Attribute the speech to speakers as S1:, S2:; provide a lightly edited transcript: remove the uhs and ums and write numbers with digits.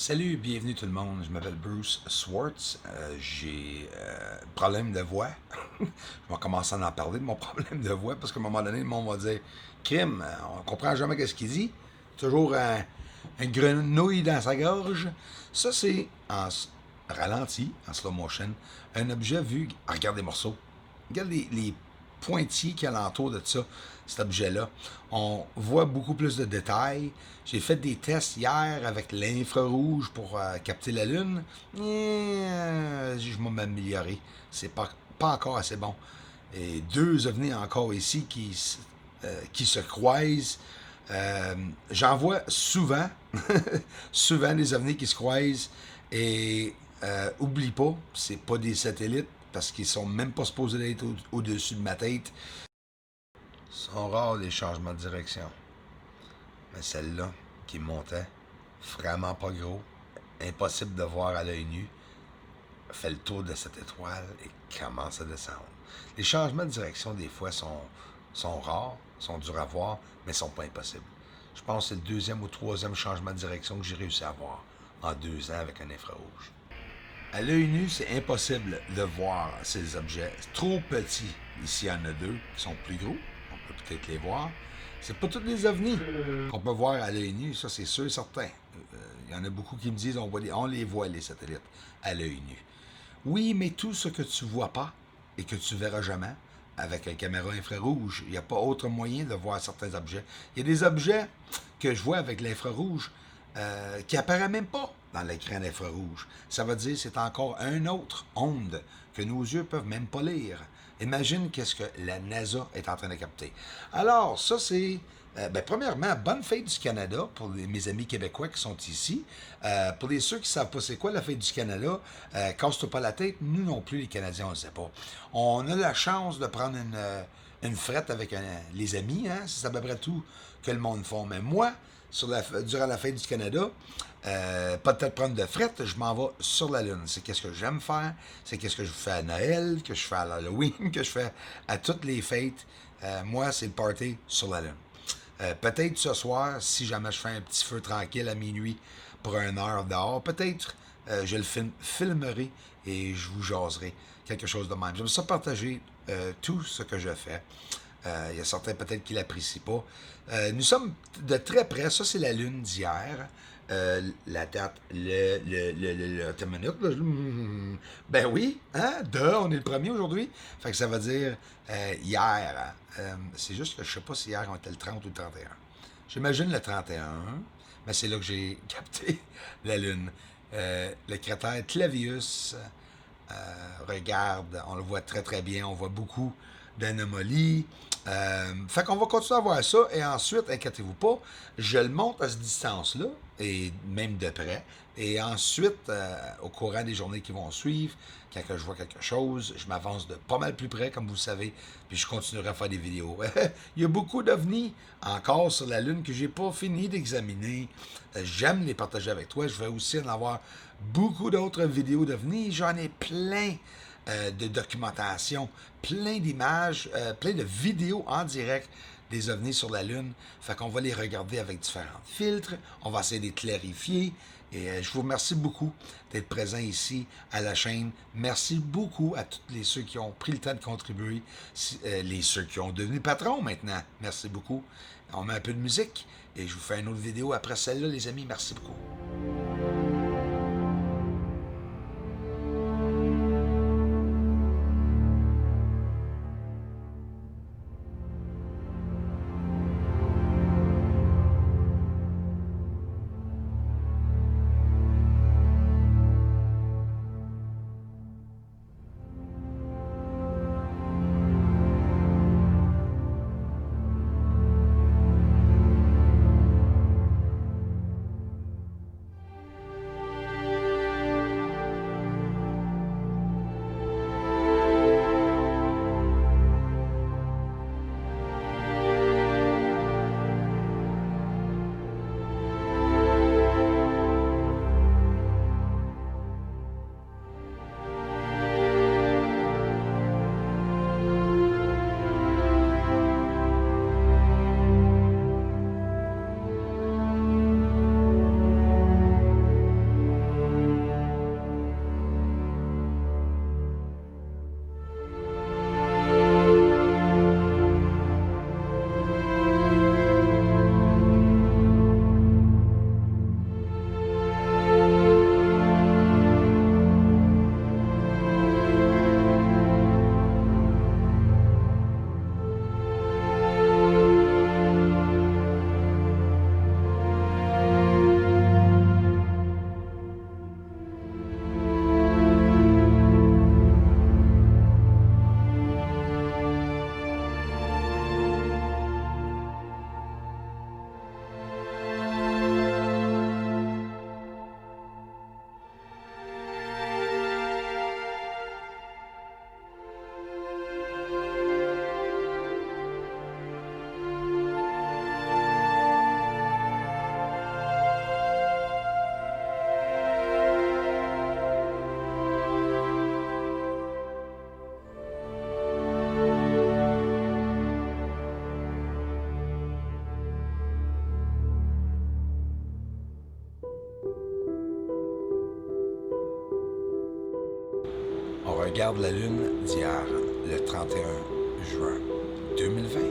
S1: Salut, bienvenue tout le monde. Je m'appelle Bruce Swartz. J'ai un problème de voix. Je vais commencer à en parler de mon problème de voix parce qu'à un moment donné, le monde va dire Crime, on comprend jamais ce qu'il dit. Toujours un grenouille dans sa gorge. Ça, c'est ralenti, en slow motion, un objet vu. Regarde les morceaux. Regarde les pointillés qui alentour de ça, cet objet-là. On voit beaucoup plus de détails. J'ai fait des tests hier avec l'infrarouge pour capter la Lune. Je vais m'améliorer. C'est pas encore assez bon. Et deux ovnis encore ici qui se croisent. J'en vois souvent, souvent des ovnis qui se croisent. Et oublie pas, c'est pas des satellites parce qu'ils sont même pas supposés d'être au-dessus de ma tête. Ils sont rares les changements de direction. Mais celle-là, qui montait, vraiment pas gros, impossible de voir à l'œil nu, fait le tour de cette étoile et commence à descendre. Les changements de direction, des fois, sont rares, sont durs à voir, mais sont pas impossibles. Je pense que c'est le deuxième ou troisième changement de direction que j'ai réussi à voir en 2 ans avec un infrarouge. À l'œil nu, c'est impossible de voir ces objets. C'est trop petits. Ici, il y en a deux qui sont plus gros. On peut peut-être les voir. C'est pas tous les ovnis qu'on peut voir à l'œil nu, ça c'est sûr et certain. Il y en a beaucoup qui me disent on les voit, les satellites, à l'œil nu. Oui, mais tout ce que tu vois pas et que tu verras jamais avec une caméra infrarouge, il n'y a pas autre moyen de voir certains objets. Il y a des objets que je vois avec l'infrarouge qui apparaît même pas dans l'écran d'infrarouge. Ça veut dire que c'est encore un autre onde que nos yeux peuvent même pas lire. Imagine qu'est-ce que la NASA est en train de capter. Alors, ça c'est... premièrement, bonne fête du Canada pour mes amis québécois qui sont ici. Pour ceux qui ne savent pas c'est quoi la fête du Canada, casse-toi pas la tête, nous non plus les Canadiens on ne sait pas. On a la chance de prendre une frette avec les amis, hein? C'est à peu près tout que le monde font. Mais moi, durant la fête du Canada, pas de prendre de fret, je m'en vais sur la Lune. C'est qu'est-ce que j'aime faire, c'est qu'est-ce que je fais à Noël, que je fais à Halloween, que je fais à toutes les fêtes. Moi, c'est le party sur la Lune. Peut-être ce soir, si jamais je fais un petit feu tranquille à minuit pour 1 heure dehors, peut-être je le filmerai et je vous jaserai quelque chose de même. J'aime ça partager tout ce que je fais. Il y a certains peut-être qui ne l'apprécient pas. Nous sommes de très près. Ça, c'est la lune d'hier. La date, attends une minute, là. Ben oui, hein? On est le premier aujourd'hui. Fait que ça veut dire hier. C'est juste que je sais pas si hier on était le 30 ou le 31. J'imagine le 31, mais c'est là que j'ai capté la lune. Le cratère Clavius, regarde, on le voit très très bien, on voit beaucoup d'anomalies. Fait qu'on va continuer à voir ça et ensuite, inquiétez-vous pas, je le monte à cette distance-là et même de près. Et ensuite, au courant des journées qui vont suivre, quand je vois quelque chose, je m'avance de pas mal plus près, comme vous le savez, puis je continuerai à faire des vidéos. Il y a beaucoup d'ovnis encore sur la Lune que j'ai pas fini d'examiner. J'aime les partager avec toi. Je vais aussi en avoir beaucoup d'autres vidéos d'ovnis. J'en ai plein de documentation, plein d'images, plein de vidéos en direct des ovnis sur la Lune. Fait qu'on va les regarder avec différents filtres. On va essayer de les clarifier. Et je vous remercie beaucoup d'être présent ici à la chaîne. Merci beaucoup à tous ceux qui ont pris le temps de contribuer, ceux qui ont devenu patrons maintenant. Merci beaucoup. On met un peu de musique et je vous fais une autre vidéo après celle-là, les amis. Merci beaucoup. regarde la lune d'hier, le 31 juin 2020.